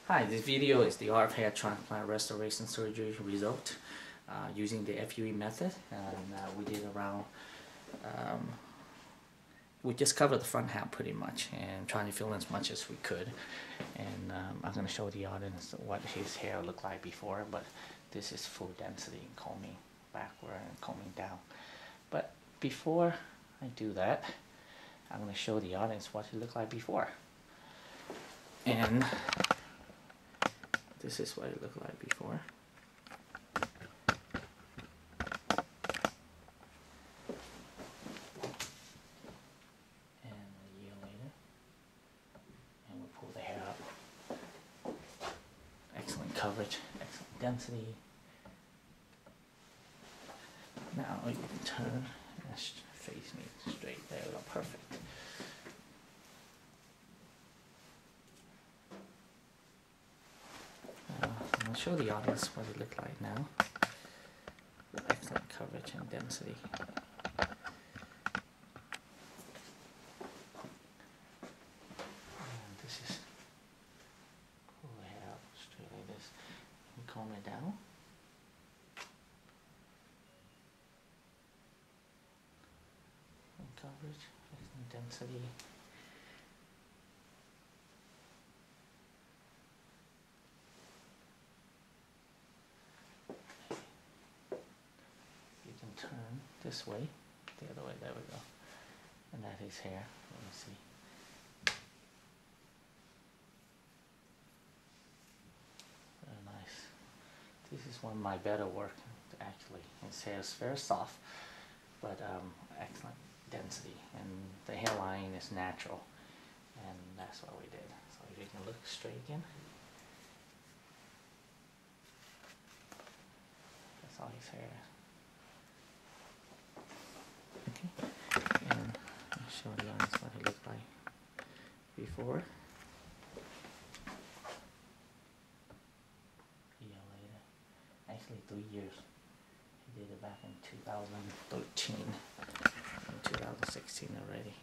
Hi, this video is the art of hair transplant restoration surgery result using the FUE method, and we did around, we just covered the front half pretty much and trying to fill in as much as we could, and I'm going to show the audience what his hair looked like before, but this is full density and combing backward and combing down. But before I do that, I'm going to show the audience what it looked like before. And this is what it looked like before. And a year later, and we'll pull the hair up. Excellent coverage, excellent density. Now you can turn and face me straight. There we go, perfect. I'll show the audience what it looked like now. Excellent coverage and density. And this is pull the hair out straight like this and comb it down. And coverage, excellent density. Turn this way, the other way, there we go. And that is hair, let me see. Very nice. This is one of my better work, actually. His hair is very soft, but excellent density. And the hairline is natural. And that's what we did. So if you can look straight again. That's all his hair is. And I'll show the audience what it looked like before. A year later. Actually 3 years. He did it back in 2013 and 2016 already.